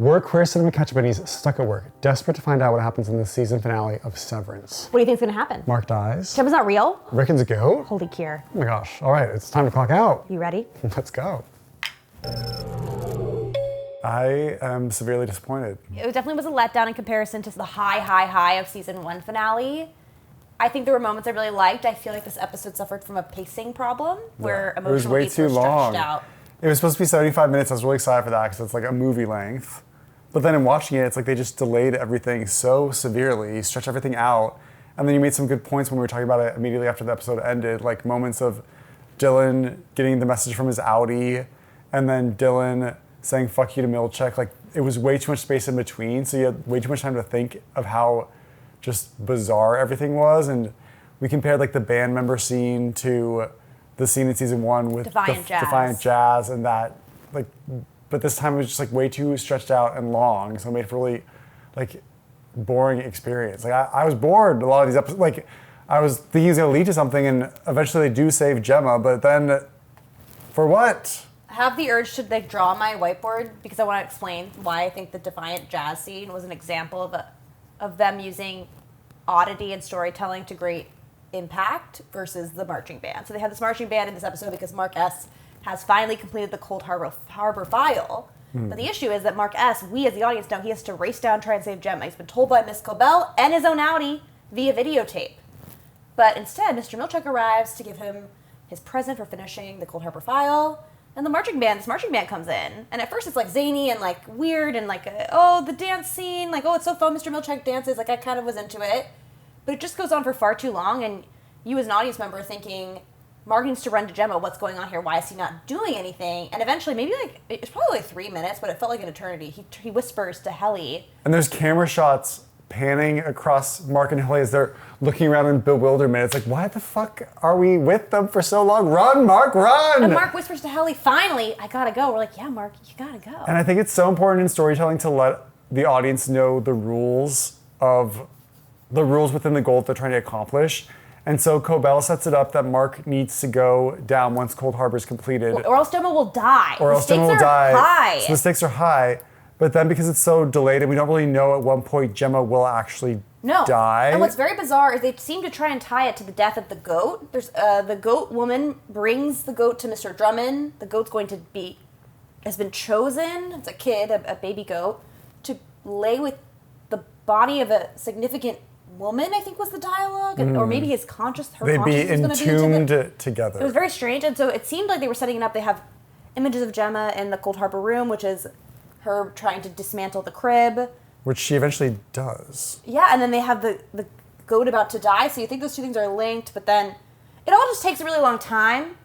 We're Queer Cinema Catchup stuck at work, desperate to find out what happens in the season finale of Severance. What do you think's gonna happen? Mark dies. Gemma's not real? Rickon's a goat? Holy Kier. Oh my gosh. All right, it's time to clock out. You ready? Let's go. I am severely disappointed. It definitely was a letdown in comparison to the high of season 1 finale. I think there were moments I really liked. I feel like this episode suffered from a pacing problem where emotional beats were stretched out. It was supposed to be 75 minutes. I was really excited for that because it's like a movie length. But then in watching it, it's like they just delayed everything so severely, stretched everything out. And then you made some good points when we were talking about it immediately after the episode ended, like moments of Dylan getting the message from his Outie, and then Dylan saying fuck you to Milchek. Like, it was way too much space in between, so you had way too much time to think of how just bizarre everything was. And we compared like the band member scene to the scene in season 1 with Defiant Jazz, and that, like, but this time it was just like way too stretched out and long, so it made it a really like boring experience. Like I was bored a lot of these episodes. Like I was thinking it was gonna lead to something, and eventually they do save Gemma, but then for what? I have the urge to like draw my whiteboard because I want to explain why I think the Defiant Jazz scene was an example of them using oddity and storytelling to great impact versus the marching band. So they had this marching band in this episode because Mark S. has finally completed the Cold Harbor file. But the issue is that Mark S., we as the audience know, he has to race down, try and save Gemma. He's been told by Miss Cobell and his own Outie via videotape. But instead, Mr. Milchek arrives to give him his present for finishing the Cold Harbor file. And this marching band comes in. And at first it's like zany and like weird and like, oh, the dance scene, like, oh, it's so fun, Mr. Milchek dances. Like, I kind of was into it. But it just goes on for far too long, and you as an audience member thinking, Mark needs to run to Gemma, what's going on here? Why is he not doing anything? And eventually, maybe like, it's probably like 3 minutes, but it felt like an eternity. He whispers to Helly. And there's camera shots panning across Mark and Helly as they're looking around in bewilderment. It's like, why the fuck are we with them for so long? Run, Mark, run! And Mark whispers to Helly, finally, I gotta go. We're like, yeah, Mark, you gotta go. And I think it's so important in storytelling to let the audience know the rules within the goal that they're trying to accomplish. And so Cobell sets it up that Mark needs to go down once Cold Harbor is completed. Or else Gemma will die. Or else Gemma will die. High. So the stakes are high. But then because it's so delayed and we don't really know at one point Gemma will actually die. And what's very bizarre is they seem to try and tie it to the death of the goat. There's the goat woman brings the goat to Mr. Drummond. The goat's has been chosen, it's a kid, a baby goat, to lay with the body of a significant woman, I think was the dialogue, or maybe his conscious, her They'd conscious be was going to entombed together. It was very strange, and so it seemed like they were setting it up. They have images of Gemma in the Cold Harbor room, which is her trying to dismantle the crib. Which she eventually does. Yeah, and then they have the goat about to die, so you think those two things are linked, but then it all just takes a really long time.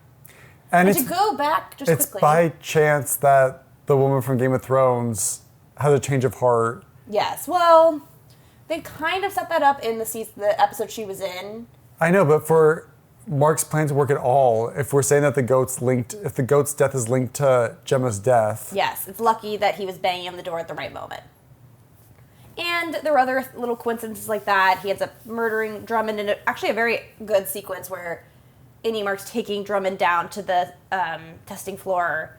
And to go back just it's quickly. It's by chance that the woman from Game of Thrones has a change of heart. Yes, well, they kind of set that up in the episode she was in. I know, but for Mark's plan to work at all, if we're saying that if the goat's death is linked to Gemma's death. Yes, it's lucky that he was banging on the door at the right moment. And there were other little coincidences like that. He ends up murdering Drummond in actually a very good sequence where Innie Mark's taking Drummond down to the testing floor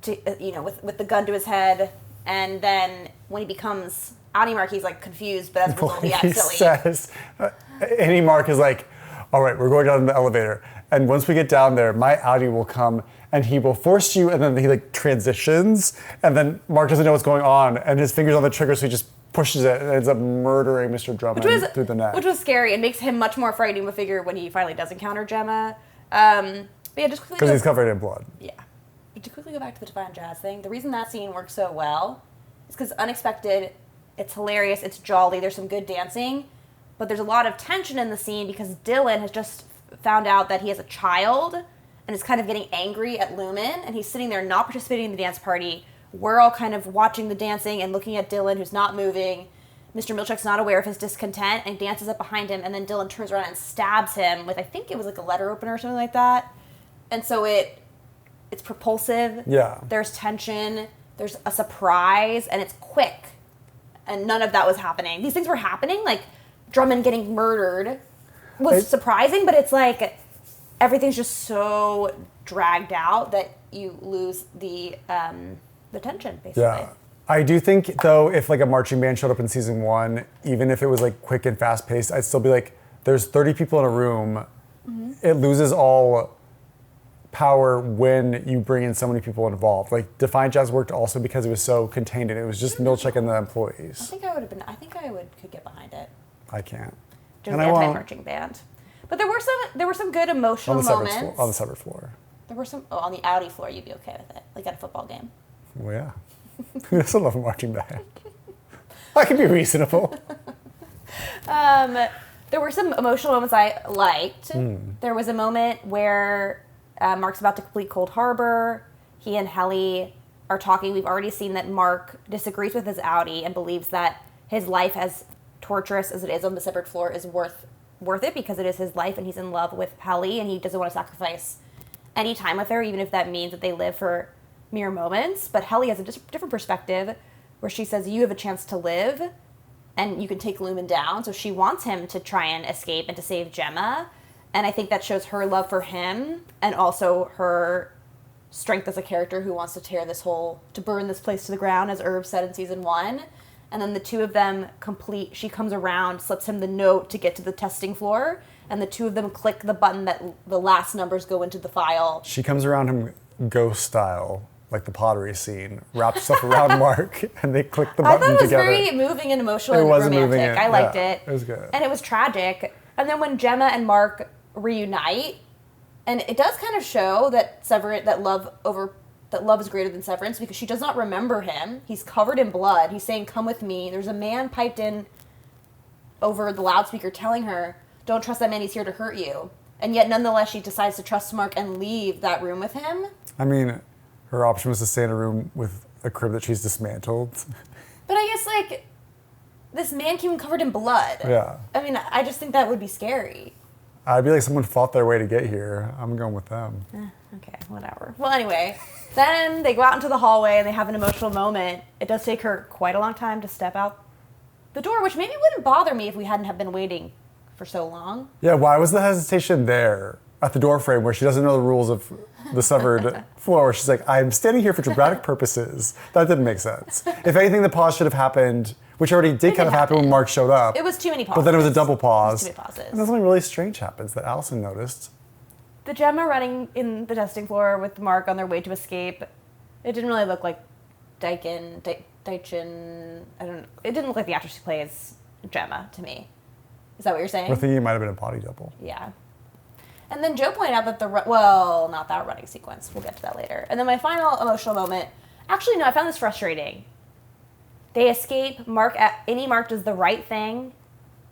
to, with the gun to his head. And then when he becomes Outie Mark, he's like confused, but as a result, he accidentally. He says, Innie Mark is like, all right, we're going down in the elevator. And once we get down there, my Outie will come and he will force you. And then he like transitions. And then Mark doesn't know what's going on. And his finger's on the trigger, so he just pushes it and ends up murdering Mr. Drummond through the neck. Which was scary and makes him much more frightening of a figure when he finally does encounter Gemma. But yeah, just quickly. Because he's covered in blood. Yeah. But to quickly go back to the Defiant Jazz thing, the reason that scene works so well is because it's unexpected, it's hilarious, it's jolly, there's some good dancing, but there's a lot of tension in the scene because Dylan has just found out that he has a child and is kind of getting angry at Lumen, and he's sitting there not participating in the dance party. We're all kind of watching the dancing and looking at Dylan, who's not moving. Mr. Milchek's not aware of his discontent and dances up behind him, and then Dylan turns around and stabs him with, I think it was like a letter opener or something like that. And so it's propulsive. Yeah. There's tension. There's a surprise, and it's quick. And none of that was happening. These things were happening, like Drummond getting murdered was surprising, but it's like everything's just so dragged out that you lose the tension, basically. Yeah. I do think, though, if like a marching band showed up in season 1, even if it was like quick and fast paced, I'd still be like, there's 30 people in a room. It loses all power when you bring in so many people involved. Like Defiant Jazz worked also because it was so contained and it was just Milchek and the employees. I think I could get behind it. I can't. Just And I won't. anti-marching band. But there were some good emotional moments. On the separate floor. There were some on the Outie floor. You'd be okay with it, like at a football game. Well, yeah. Who doesn't love a marching band? I can be reasonable. There were some emotional moments I liked. There was a moment where Mark's about to complete Cold Harbor. He and Helly are talking. We've already seen that Mark disagrees with his Outie and believes that his life, as torturous as it is on the separate floor, is worth it because it is his life and he's in love with Helly and he doesn't want to sacrifice any time with her, even if that means that they live for mere moments. But Helly has a different perspective where she says, you have a chance to live and you can take Lumen down. So she wants him to try and escape and to save Gemma. And I think that shows her love for him and also her strength as a character who wants to burn this place to the ground, as Herb said in season 1. And then the two of them she comes around, slips him the note to get to the testing floor, and the two of them click the button that the last numbers go into the file. She comes around him ghost style, like the pottery scene, wraps stuff around Mark, and they click the button together. I thought it was very moving and emotional and romantic. I liked it. It was good. And it was tragic. And then when Gemma and Mark reunite, and it does kind of show that love is greater than Severance because she does not remember him. He's covered in blood. He's saying, come with me. There's a man piped in over the loudspeaker telling her, don't trust that man, he's here to hurt you. And yet, nonetheless, she decides to trust Mark and leave that room with him. I mean, her option was to stay in a room with a crib that she's dismantled. But I guess, like, this man came covered in blood. Yeah. I mean, I just think that would be scary. I'd be like, someone fought their way to get here. I'm going with them. Okay, whatever. Well, anyway, then they go out into the hallway and they have an emotional moment. It does take her quite a long time to step out the door, which maybe wouldn't bother me if we hadn't have been waiting for so long. Yeah, why was the hesitation there at the door frame where she doesn't know the rules of the severed floor? She's like, I'm standing here for dramatic purposes. That didn't make sense. If anything, the pause should have happened, which already did kind of happen when Mark showed up. It was too many pauses. But then it was a double pause. Too many pauses. And then something really strange happens that Allison noticed. The Gemma running in the testing floor with Mark on their way to escape, it didn't really look like Deichin, I don't know. It didn't look like the actress who plays Gemma to me. Is that what you're saying? We're thinking it might have been a body double. Yeah. And then Joe pointed out that not that running sequence. We'll get to that later. And then my final emotional moment, actually, no, I found this frustrating. They escape. Innie Mark does the right thing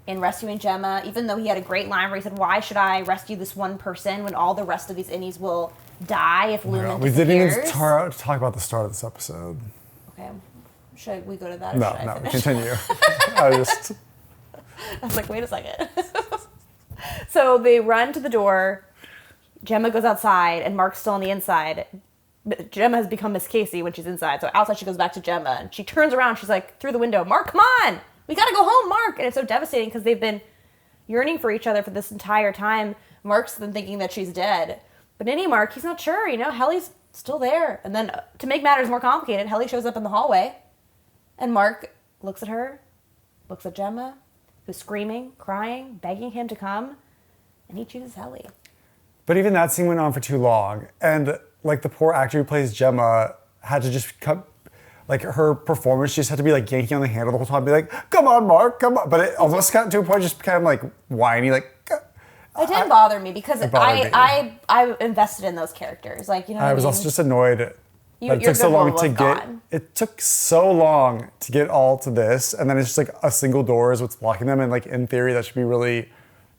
in rescuing Gemma, even though he had a great line where he said, why should I rescue this one person when all the rest of these Innies will die if Lumen We disappears? didn't even talk about the start of this episode. Okay. Should we go to that? Or No, should I finish? continue. I was like, wait a second. So they run to the door. Gemma goes outside, and Mark's still on the inside. But Gemma has become Miss Casey when she's inside. So outside, she goes back to Gemma, and she turns around. She's like, through the window, Mark, come on! We gotta go home, Mark! And it's so devastating because they've been yearning for each other for this entire time. Mark's been thinking that she's dead. But Innie Mark, he's not sure, Helly's still there. And then, to make matters more complicated, Helly shows up in the hallway. And Mark looks at her, looks at Gemma, who's screaming, crying, begging him to come, and he chooses Helly. But even that scene went on for too long. And like the poor actor who plays Gemma had to just cut, like her performance, she just had to be like yanking on the handle the whole time, be like, come on, Mark, come on. But it almost got to a point just kind of like whiny, like. It didn't bother me because I invested in those characters. Like, I was also just annoyed that it took so long to get. It took so long to get all to this, and then it's just like a single door is what's blocking them, and like in theory that should be really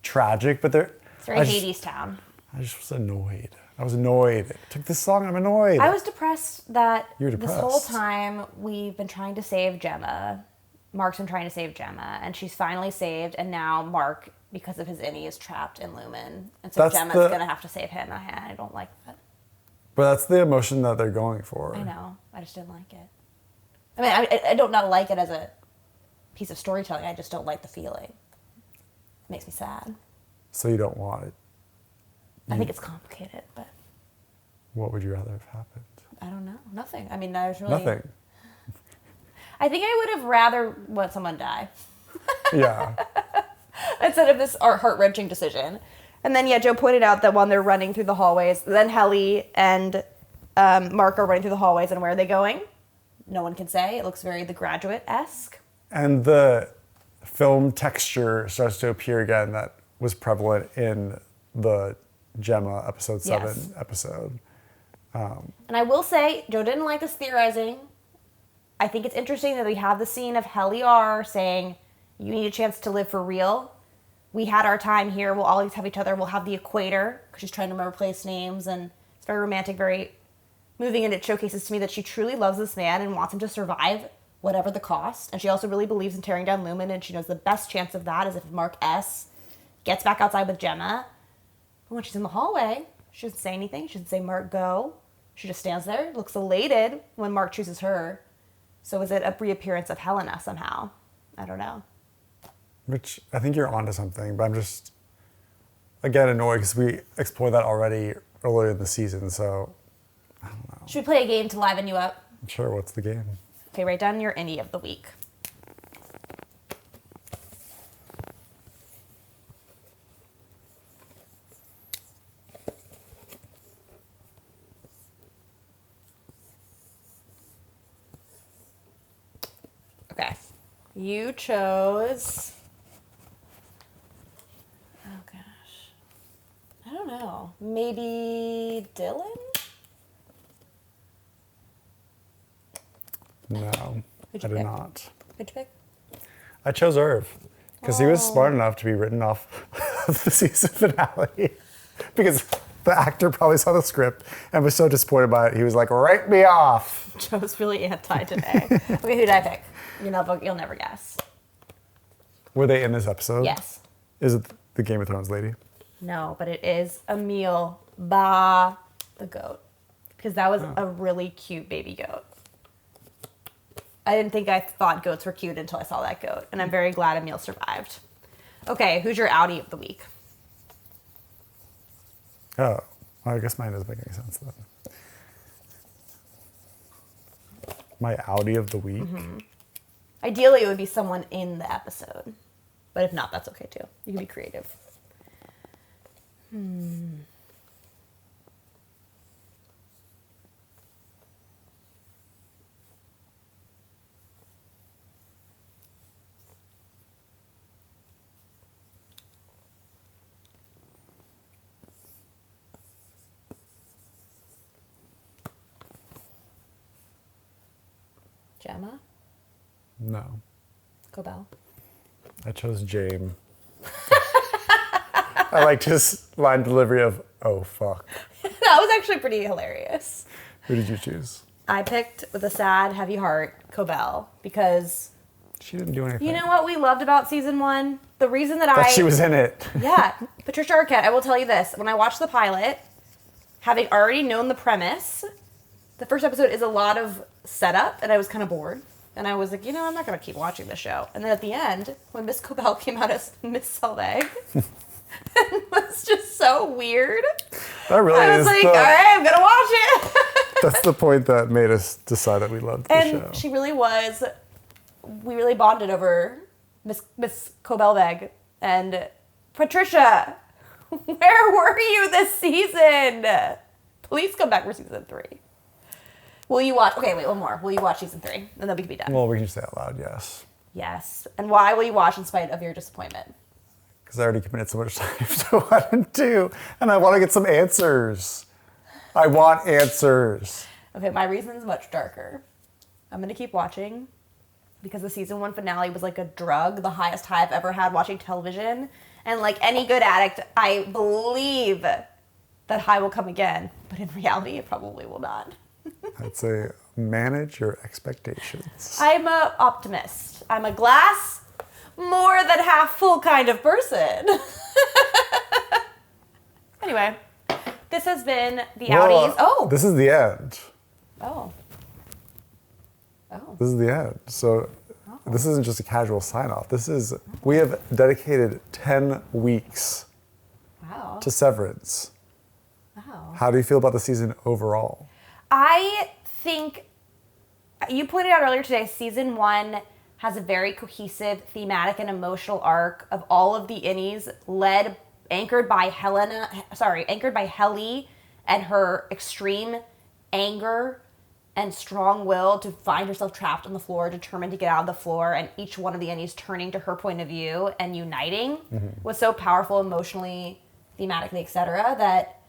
tragic, but it's very Hades Town. I just was annoyed. I was annoyed. It took this long. I'm annoyed. I was depressed that This whole time we've been trying to save Gemma. Mark's been trying to save Gemma, and she's finally saved, and now Mark, because of his Innie, is trapped in Lumen, and so Gemma's going to have to save him. I don't like that. But that's the emotion that they're going for. I know. I just didn't like it. I mean, I don't not like it as a piece of storytelling. I just don't like the feeling. It makes me sad. So you don't want it. I think it's complicated, but... What would you rather have happened? I don't know. Nothing. I mean, I was really... Nothing. I think I would have rather let someone die Yeah. instead of this heart-wrenching decision. And then, yeah, Joe pointed out that when they're running through the hallways, then Helly and Mark are running through the hallways, and where are they going? No one can say. It looks very The Graduate-esque. And the film texture starts to appear again that was prevalent in the Gemma episode 7 Yes. episode. And I will say, Joe didn't like this theorizing. I think it's interesting that we have the scene of Helly R saying, you need a chance to live for real. We had our time here. We'll always have each other. We'll have the equator, because she's trying to remember place names, and it's very romantic, very moving, and it showcases to me that she truly loves this man and wants him to survive whatever the cost. And she also really believes in tearing down Lumen, and she knows the best chance of that is if Mark S. gets back outside with Gemma. But when she's in the hallway, she doesn't say anything. She doesn't say, Mark, go. She just stands there, looks elated when Mark chooses her. So is it a reappearance of Helena somehow? I don't know. Which I think you're onto something, but I'm just, again, annoyed because we explored that already earlier in the season, so I don't know. Should we play a game to liven you up? Sure, what's the game? Okay, write down your Innie of the week. Okay. You chose... Oh, gosh. I don't know. Maybe Dylan? No, Who'd I you did pick? not. Who'd you pick? I chose Irv because he was smart enough to be written off of the season finale because the actor probably saw the script and was so disappointed by it. He was like, write me off. Joe's really anti today. Okay, who did I pick? You'll never guess. Were they in this episode? Yes. Is it the Game of Thrones lady? No, but it is Emil Ba the goat. Because that was a really cute baby goat. I didn't think I thought goats were cute until I saw that goat. And I'm very glad Emil survived. Okay, who's your outie of the week? Oh, well, I guess mine doesn't make any sense then. My outie of the week? Mm-hmm. Ideally, it would be someone in the episode. But if not, that's okay too. You can be creative. Gemma? No. Cobell? I chose James. I liked his line delivery of, oh, fuck. That was actually pretty hilarious. Who did you choose? I picked, with a sad, heavy heart, Cobell, because She didn't do anything. you know what we loved about season 1? The reason that That she was in it. Yeah, Patricia Arquette, I will tell you this. When I watched the pilot, having already known the premise, the first episode is a lot of setup, and I was kind of bored. And I was like, I'm not going to keep watching the show. And then at the end, when Miss Cobell came out as Miss Selvig, it was just so weird. That really I was is like, all right, I'm going to watch it. That's the point that made us decide that we loved the show. And she really was, we really bonded over Miss Cobell and Patricia, where were you this season? Please come back for season 3. Will you watch, okay, wait, one more. Will you watch season 3? And then we can be done. Well, we can just say it out loud, yes. Yes. And why will you watch in spite of your disappointment? Because I already committed so much time to 1 and 2, and I want to get some answers. I want answers. Okay, my reason is much darker. I'm going to keep watching because the season 1 finale was like a drug, the highest high I've ever had watching television. And like any good addict, I believe that high will come again. But in reality, it probably will not. I'd say manage your expectations. I'm an optimist. I'm a glass more than half full kind of person. Anyway, this has been the outies. Oh. This is the end. Oh. This is the end. So this isn't just a casual sign off. We have dedicated 10 weeks Wow. to Severance. Wow. How do you feel about the season overall? I think you pointed out earlier today, season 1 has a very cohesive thematic and emotional arc of all of the Innies anchored by Helly and her extreme anger and strong will to find herself trapped on the floor, determined to get out of the floor, and each one of the Innies turning to her point of view and uniting was so powerful emotionally, thematically, etc., that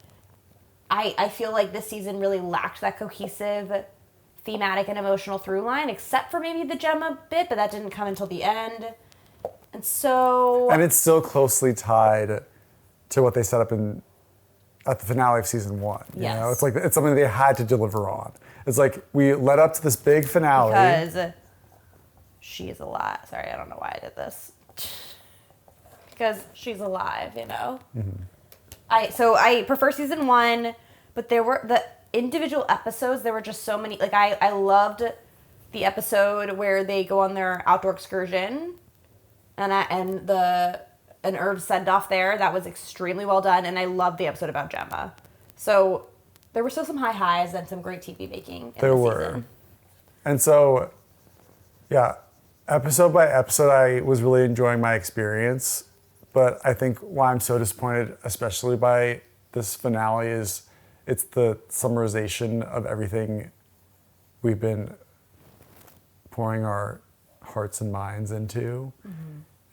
I feel like this season really lacked that cohesive thematic and emotional through line, except for maybe the Gemma bit, but that didn't come until the end. And so... And it's still closely tied to what they set up at the finale of season 1. You know? It's like, it's something they had to deliver on. It's like, we led up to this big finale. Because she is alive. Sorry, I don't know why I did this. Because she's alive, you know? I prefer season 1, but there were the individual episodes, there were just so many. Like, I loved the episode where they go on their outdoor excursion and an herb send-off there. That was extremely well done, and I loved the episode about Gemma. So there were still some high highs and some great TV making in the season. And so, yeah, episode by episode, I was really enjoying my experience. But I think why I'm so disappointed, especially by this finale, is it's the summarization of everything we've been pouring our hearts and minds into.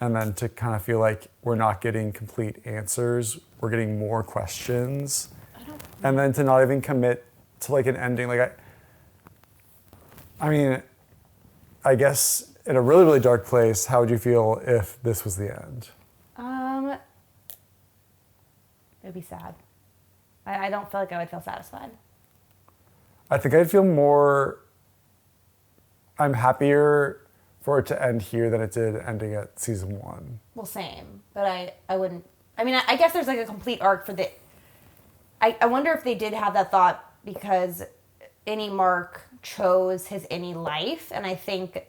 And then to kind of feel like we're not getting complete answers, we're getting more questions. And then to not even commit to like an ending. Like, I mean, I guess in a really, really dark place, how would you feel if this was the end? It would be sad. I don't feel like I would feel satisfied. I think I'd feel more... I'm happier for it to end here than it did ending at season 1. Well, same. But I wouldn't... I mean, I guess there's like a complete arc for the... I wonder if they did have that thought because Innie Mark chose his Innie life, and I think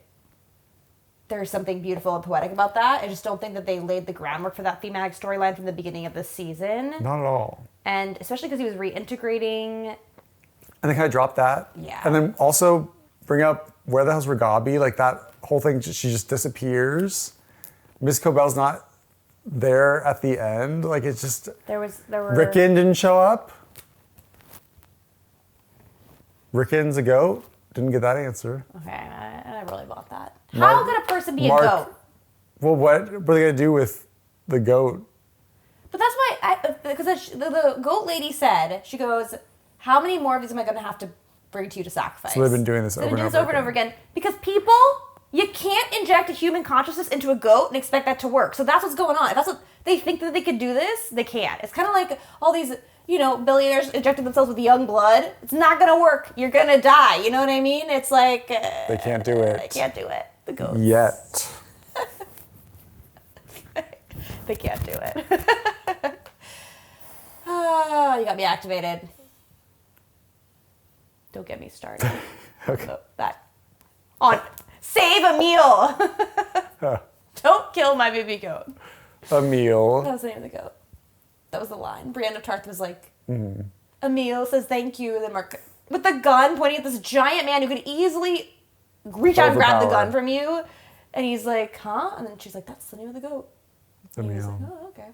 there's something beautiful and poetic about that. I just don't think that they laid the groundwork for that thematic storyline from the beginning of the season. Not at all. And especially because he was reintegrating. And they kind of dropped that. Yeah. And then also bring up where the hell's Ragabi? Like that whole thing, she just disappears. Miss Cobell's not there at the end. Like it's just... There were... Rickon didn't show up. Rickon's a goat. Didn't get that answer. Okay, I really bought that. How could a person be a goat? Well, what are they going to do with the goat? But that's why, because the goat lady said, she goes, how many more of these am I going to have to bring to you to sacrifice? So they've been doing this over and over again. Because people, you can't inject a human consciousness into a goat and expect that to work. So that's what's going on. If that's what they think that they could do this, they can't. It's kind of like all these... billionaires injected themselves with young blood. It's not gonna work. You're gonna die. You know what I mean? It's like... they can't do it. They can't do it. The ghosts. Yet. They can't do it. Oh, you got me activated. Don't get me started. Okay. Save a meal. Don't kill my baby goat. A meal. That was the name of the goat. That was the line. Brianna Tarth was like, Emil says thank you. Then Mark, with the gun, pointing at this giant man who could easily reach out and grab the gun from you. And he's like, huh? And then she's like, that's the name of the goat. And he's like, oh, okay.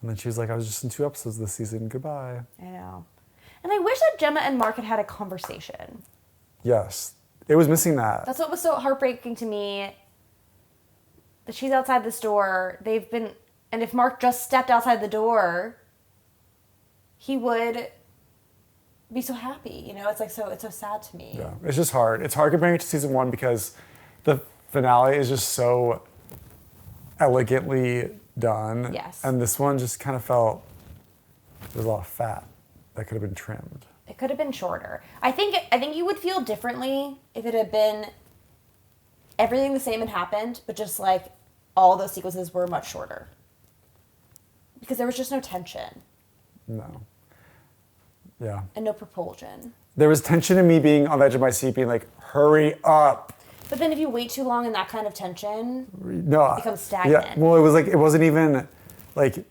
And then she was like, I was just in 2 episodes this season. Goodbye. I know. And I wish that Gemma and Mark had a conversation. Yes. It was missing that. That's what was so heartbreaking to me. That she's outside this door. And if Mark just stepped outside the door, he would be so happy. It's so sad to me. Yeah, it's just hard. It's hard comparing it to season 1 because the finale is just so elegantly done. Yes. And this one just kind of felt there's a lot of fat that could have been trimmed. It could have been shorter. I think you would feel differently if it had been everything the same had happened, but just like all those sequences were much shorter. Because there was just no tension. No. Yeah. And no propulsion. There was tension in me being on the edge of my seat, being like, hurry up. But then if you wait too long in that kind of tension, it becomes stagnant. Yeah. Well, it wasn't even like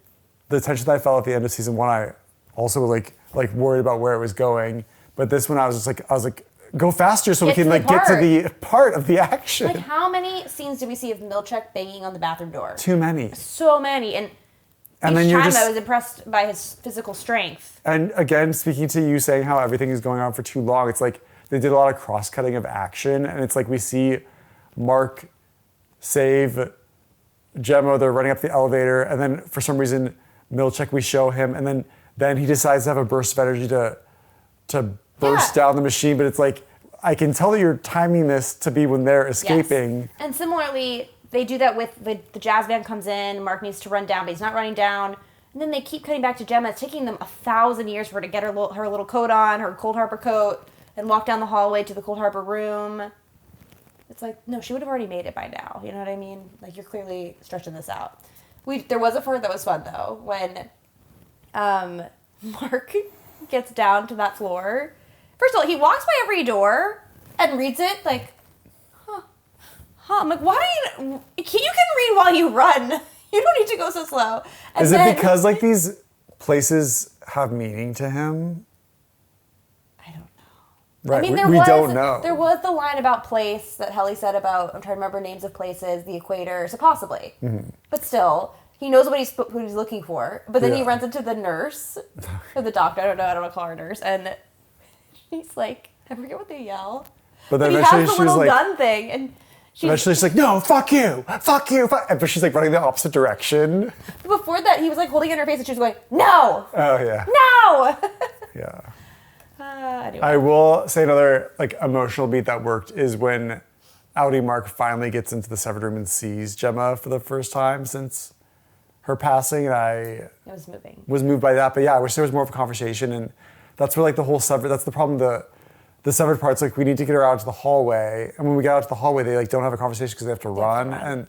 the tension that I felt at the end of season 1. I also was like worried about where it was going. But this one, I was like go faster so we can Get to the get to part. the part of the action. Like, how many scenes do we see of Milchek banging on the bathroom door? Too many. So many. And then each you're time just, I was impressed by his physical strength. and again, speaking to you saying how everything is going on for too long, it's like they did a lot of cross-cutting of action, and it's like we see Mark save Gemma, they're running up the elevator, and then for some reason, Milchek, we show him, and then he decides to have a burst of energy to burst down the machine, but it's like, I can tell that you're timing this to be when they're escaping. Yes. And similarly, they do that with the jazz band comes in, Mark needs to run down, but he's not running down. And then they keep cutting back to Gemma. It's taking them 1,000 years for her to get her little coat on, her Cold Harbor coat, and walk down the hallway to the Cold Harbor room. It's like, no, she would have already made it by now. You know what I mean? Like, you're clearly stretching this out. There was a part that was fun, though, when Mark gets down to that floor. First of all, he walks by every door and reads it, like, huh. I'm like, why do you can read while you run. You don't need to go so slow. And Is it because, like, these places have meaning to him? I don't know. Right, I mean, we don't know. There was the line about place that Helly said about, I'm trying to remember names of places, the equator, so possibly. Mm-hmm. But still, he knows what he's looking for. But then he runs into the nurse, or the doctor, I don't want to call her nurse, and he's like, I forget what they yell. But then he eventually has the she was little like, gun thing, and eventually she's like, no, fuck you, fuck you, fuck. But she's like running the opposite direction. Before that, he was like holding it in her face, and she was going, no! Oh, yeah. No! Yeah. Anyway. I will say another like emotional beat that worked is when Outie Mark finally gets into the severed room and sees Gemma for the first time since her passing, and It was moving. was moved by that. But yeah, I wish there was more of a conversation, and that's where like the whole severed. That's the problem. The severed part's like we need to get her out to the hallway, and when we get out to the hallway, they like don't have a conversation because they have to run. And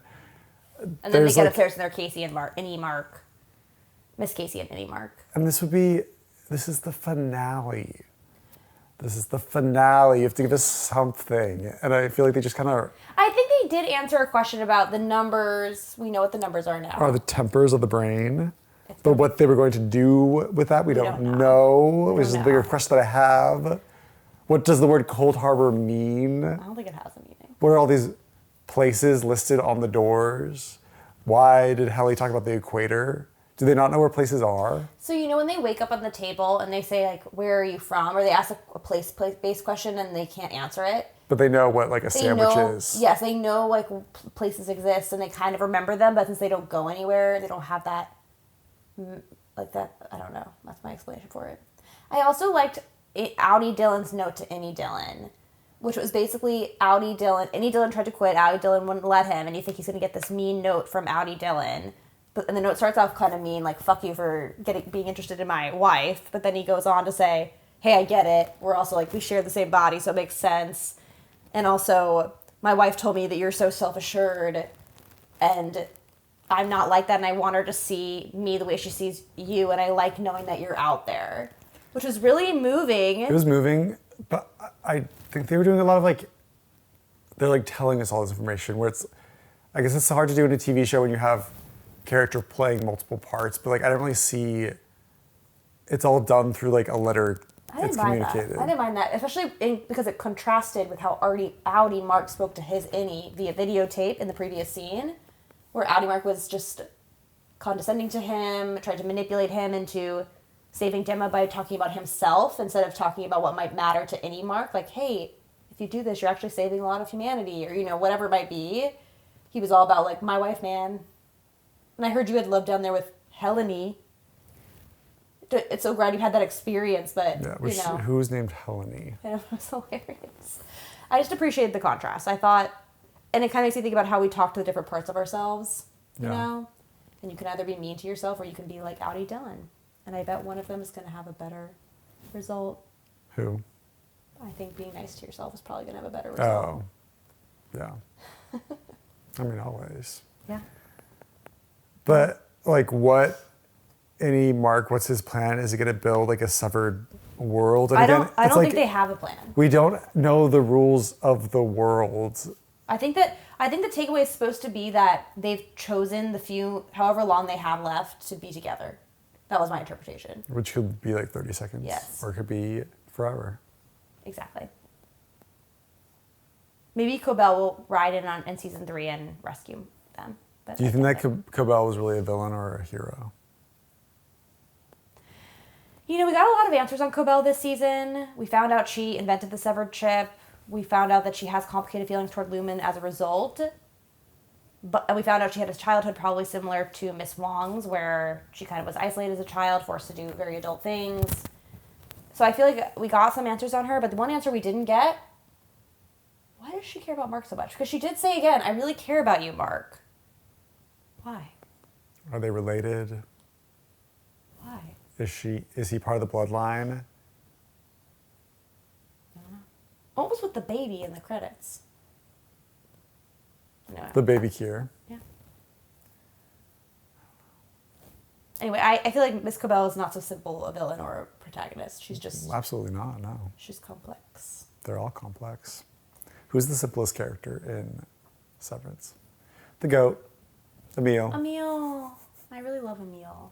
then they get like, upstairs and they're Casey and Innie Mark. Miss Casey and Innie Mark. And this is the finale. This is the finale. You have to give us something. And I feel like they just kind of... I think they did answer a question about the numbers. We know what the numbers are now. Are the tempers of the brain. But what they were going to do with that, we don't know. Which is the bigger question that I have. What does the word Cold Harbor mean? I don't think it has a meaning. What are all these places listed on the doors? Why did Helly talk about the equator? Do they not know where places are? So, you know, when they wake up on the table and they say, like, where are you from? Or they ask a place-based question and they can't answer it. But they know what, like, a sandwich is. Yes, they know, like, places exist and they kind of remember them. But since they don't go anywhere, they don't have that, like, that, I don't know. That's my explanation for it. I also liked Outie Dillon's note to Innie Dillon, which was basically Innie Dillon tried to quit, Outie Dillon wouldn't let him, and you think he's going to get this mean note from Outie Dillon. And the note starts off kind of mean, like, fuck you for being interested in my wife. But then he goes on to say, hey, I get it. We're also, like, we share the same body, so it makes sense. And also, my wife told me that you're so self-assured, and I'm not like that, and I want her to see me the way she sees you, and I like knowing that you're out there. Which was really moving. It was moving, but I think they were doing a lot of, like, they're, like, telling us all this information, where it's, I guess it's hard to do in a TV show when you have character playing multiple parts, but like I don't really see it's all done through like a letter. It's communicated. I didn't mind that, especially because it contrasted with how Outie Mark spoke to his Innie via videotape in the previous scene, where Outie Mark was just condescending to him, tried to manipulate him into saving Gemma by talking about himself instead of talking about what might matter to Innie Mark. Like, hey, if you do this, you're actually saving a lot of humanity, or, you know, whatever it might be. He was all about, like, my wife, man. And I heard you had lived down there with Helly. It's so glad you had that experience, but, you know. Who's named Helly? It was hilarious. I just appreciated the contrast. I thought, and it kind of makes you think about how we talk to the different parts of ourselves, you know? And you can either be mean to yourself or you can be like Outie Dillon. And I bet one of them is going to have a better result. Who? I think being nice to yourself is probably going to have a better result. Oh, yeah. I mean, always. Yeah. But, like, what's his plan? Is he going to build, like, a severed world? And I don't think they have a plan. We don't know the rules of the world. I think the takeaway is supposed to be that they've chosen the however long they have left to be together. That was my interpretation. Which could be, like, 30 seconds. Yes. Or it could be forever. Exactly. Maybe Cobell will ride in season 3 and rescue them. But Do you think that Cobell was really a villain or a hero? You know, we got a lot of answers on Cobell this season. We found out she invented the severed chip. We found out that she has complicated feelings toward Lumen as a result. And we found out she had a childhood probably similar to Miss Wong's, where she kind of was isolated as a child, forced to do very adult things. So I feel like we got some answers on her, but the one answer we didn't get, why does she care about Mark so much? Because she did say again, I really care about you, Mark. Why? Are they related? Why? Is he part of the bloodline? I don't know. What was with the baby in the credits? Anyway. The baby cure. Yeah. Anyway, I feel like Miss Cobell is not so simple a villain or a protagonist. She's just... Absolutely not, no. She's complex. They're all complex. Who's the simplest character in Severance? The goat. Emil. Emil. I really love Emil.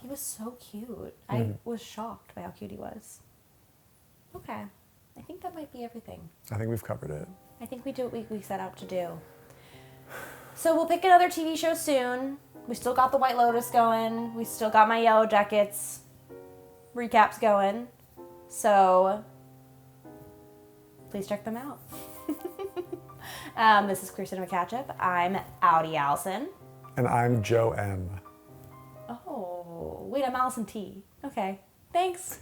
He was so cute. I was shocked by how cute he was. Okay. I think that might be everything. I think we've covered it. I think we do what we set out to do. So we'll pick another TV show soon. We still got The White Lotus going. We still got my Yellow Jackets recaps going. So please check them out. This is Queer Cinema Catchup. I'm Outie Allison. And I'm Joe M. Oh, wait, I'm Allison T. Okay. Thanks.